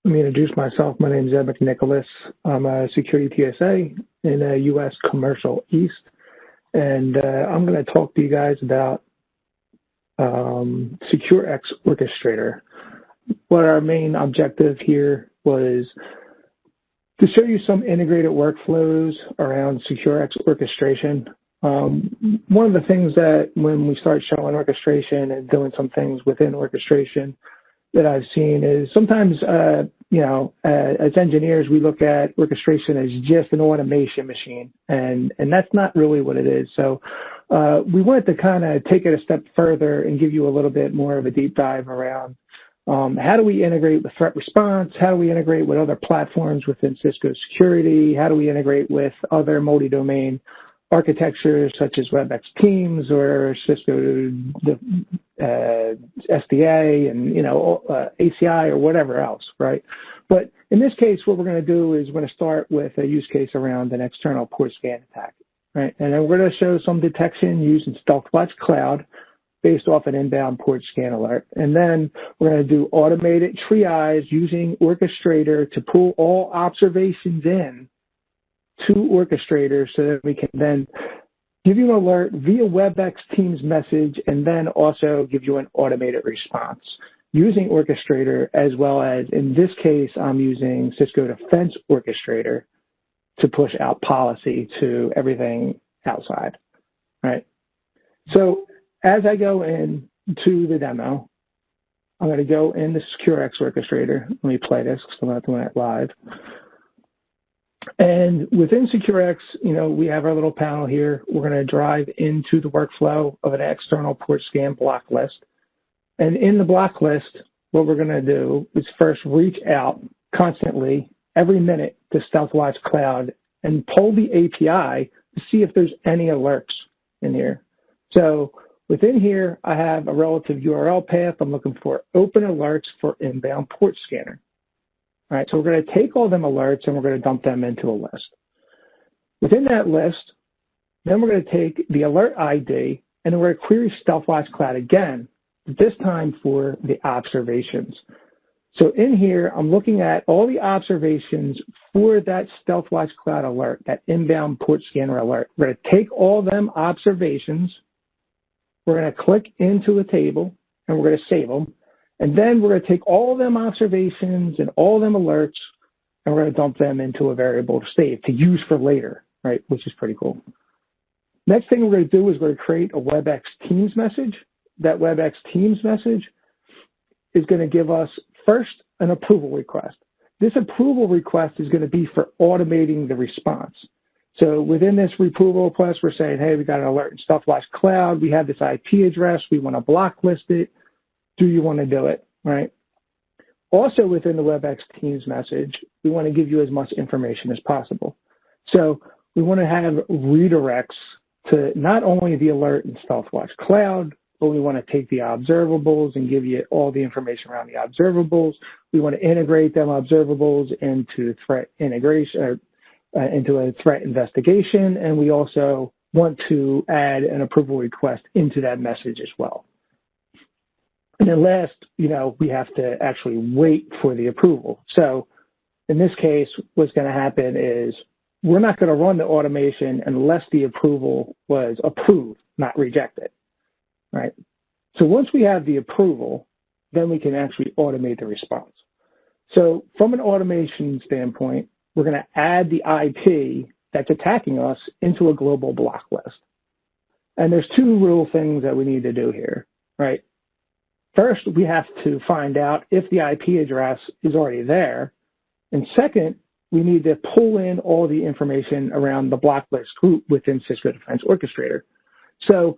Let me introduce myself. My name is McNicholas. I'm a security TSA in the U.S. Commercial East. And I'm going to talk to you guys about SecureX Orchestrator. What our main objective here was to show you some integrated workflows around SecureX Orchestration. One of the things that when we start showing orchestration and doing some things within orchestration that I've seen is sometimes, as engineers, we look at orchestration as just an automation machine, and that's not really what it is. So we wanted to kind of take it a step further and give you a little bit more of a deep dive around how do we integrate with threat response? How do we integrate with other platforms within Cisco security? How do we integrate with other multi-domain architectures such as Webex Teams or Cisco SDA and ACI or whatever else, right? But in this case, what we're going to do is we're going to start with a use case around an external port scan attack, right? And then we're going to show some detection using StealthWatch Cloud based off an inbound port scan alert. And then we're going to do automated triage using Orchestrator to pull all observations in to Orchestrator so that we can then give you an alert via Webex Teams message and then also give you an automated response using Orchestrator, as well as, in this case, I'm using Cisco Defense Orchestrator to push out policy to everything outside, right? So as I go into the demo, I'm going to go into SecureX Orchestrator. Let me play this because I'm not doing it live. And within SecureX, we have our little panel here. We're going to drive into the workflow of an external port scan block list. And in the block list, what we're going to do is first reach out constantly every minute to StealthWatch Cloud and pull the API to see if there's any alerts in here. So within here, I have a relative URL path. I'm looking for open alerts for inbound port scanner. All right, so we're going to take all them alerts and we're going to dump them into a list. Within that list, then we're going to take the alert ID and then we're going to query StealthWatch Cloud again, this time for the observations. So in here, I'm looking at all the observations for that StealthWatch Cloud alert, that inbound port scanner alert. We're going to take all them observations, we're going to click into a table, and we're going to save them. And then we're going to take all of them observations and all of them alerts, and we're going to dump them into a variable to save, to use for later, right, which is pretty cool. Next thing we're going to do is we're going to create a Webex Teams message. That Webex Teams message is going to give us first an approval request. This approval request is going to be for automating the response. So within this approval request, we're saying, hey, we got an alert in StealthWatch Cloud. We have this IP address. We want to blacklist it. Do you want to do it, right? Also within the Webex Teams message, we want to give you as much information as possible. So we want to have redirects to not only the alert in StealthWatch Cloud, but we want to take the observables and give you all the information around the observables. We want to integrate them observables into threat integration, into a threat investigation, and we also want to add an approval request into that message as well. And then last, we have to actually wait for the approval. So in this case, what's going to happen is we're not going to run the automation unless the approval was approved, not rejected, right? So once we have the approval, then we can actually automate the response. So from an automation standpoint, we're going to add the IP that's attacking us into a global block list. And there's two real things that we need to do here, right? First, we have to find out if the IP address is already there. And second, we need to pull in all the information around the block list group within Cisco Defense Orchestrator. So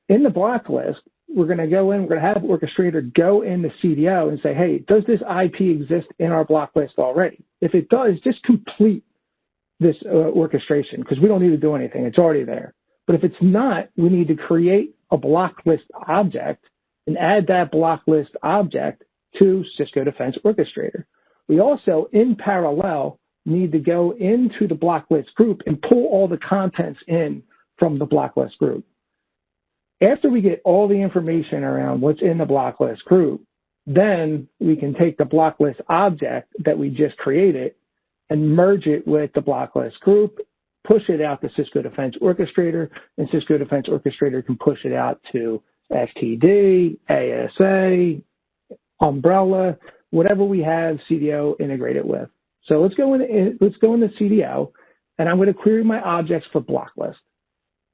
in the block list, we're going to go in, we're going to have Orchestrator go in the CDO and say, hey, does this IP exist in our block list already? If it does, just complete this orchestration because we don't need to do anything. It's already there. But if it's not, we need to create a block list object and add that block list object to Cisco Defense Orchestrator. We also, in parallel, need to go into the block list group and pull all the contents in from the block list group. After we get all the information around what's in the block list group, Then we can take the block list object that we just created and merge it with the block list group, push it out to Cisco Defense Orchestrator, and Cisco Defense Orchestrator can push it out to FTD, ASA, Umbrella, whatever we have CDO integrated with. So let's go into CDO, and I'm going to query my objects for block list.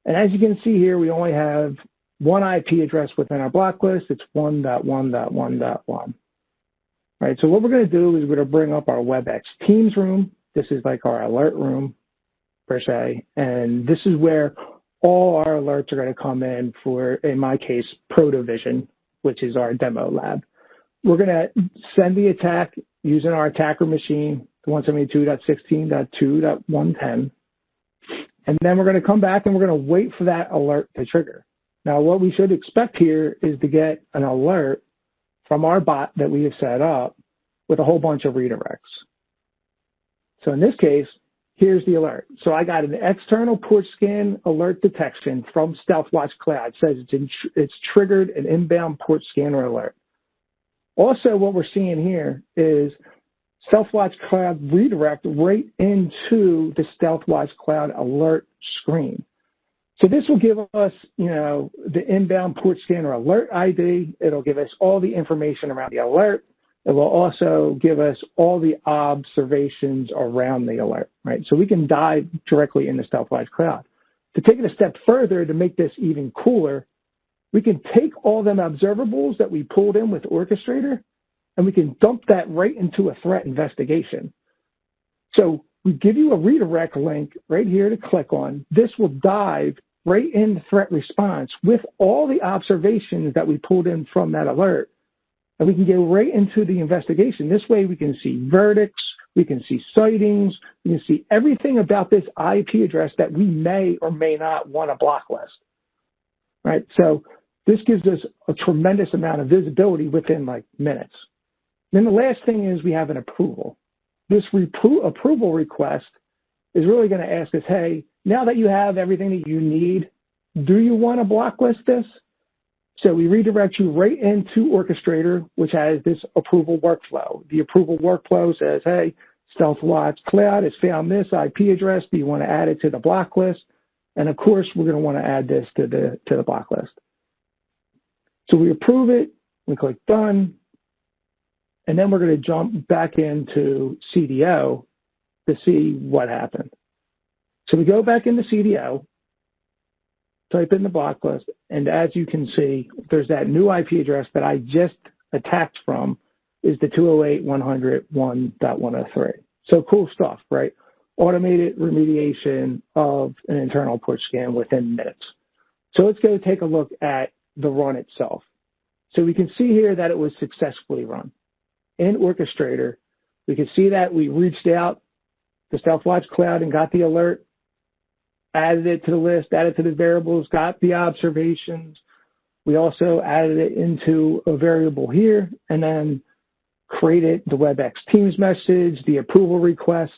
And as you can see here, we only have one IP address within our block list. It's 1.1.1.1. Right, so what we're going to do is we're going to bring up our Webex Teams room. This is like our alert room, per se. And this is where all our alerts are going to come in for, in my case, Protovision, which is our demo lab. We're going to send the attack using our attacker machine, 172.16.2.110. And then we're going to come back and we're going to wait for that alert to trigger. Now, what we should expect here is to get an alert from our bot that we have set up with a whole bunch of redirects. So in this case, here's the alert. So I got an external port scan alert detection from StealthWatch Cloud. It says it's triggered an inbound port scanner alert. Also, what we're seeing here is StealthWatch Cloud redirect right into the StealthWatch Cloud alert screen. So this will give us, the inbound port scanner alert ID. It'll give us all the information around the alert. It will also give us all the observations around the alert, right? So we can dive directly into StealthWatch Cloud. To take it a step further, to make this even cooler, we can take all them observables that we pulled in with Orchestrator, and we can dump that right into a threat investigation. So we give you a redirect link right here to click on. This will dive right in the threat response with all the observations that we pulled in from that alert. And we can get right into the investigation. This way we can see verdicts, we can see sightings, we can see everything about this IP address that we may or may not want to blacklist, right? So this gives us a tremendous amount of visibility within like minutes. Then the last thing is we have an approval. This approval request is really going to ask us, hey, now that you have everything that you need, do you want to blacklist this? So we redirect you right into Orchestrator, which has this approval workflow. The approval workflow says, hey, StealthWatch Cloud has found this IP address. Do you want to add it to the block list? And of course, we're going to want to add this to the block list. So we approve it, we click done, and then we're going to jump back into CDO to see what happened. So we go back into CDO, type in the block list, and as you can see, there's that new IP address that I just attacked from is the 208.100.1.103. So cool stuff, right? Automated remediation of an internal port scan within minutes. So let's go take a look at the run itself. So we can see here that it was successfully run. In Orchestrator, we can see that we reached out to StealthWatch Cloud and got the alert, added it to the list, added to the variables, got the observations. We also added it into a variable here, and then created the Webex Teams message, the approval request.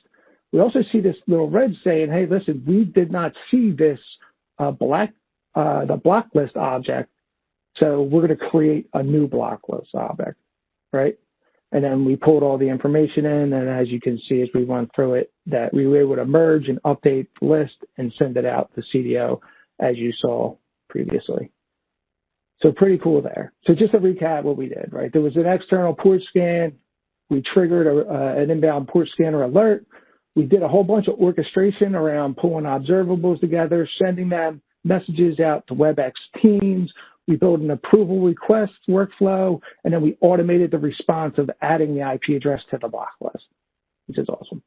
We also see this little red saying, hey, listen, we did not see this the block list object, so we're going to create a new block list object, right? And then we pulled all the information in, and as you can see as we run through it, that we were able to merge and update the list and send it out to CDO as you saw previously. So pretty cool there. So just to recap what we did, right? There was an external port scan. We triggered an inbound port scanner alert. We did a whole bunch of orchestration around pulling observables together, sending them messages out to Webex Teams. We built an approval request workflow, and then we automated the response of adding the IP address to the block list, which is awesome.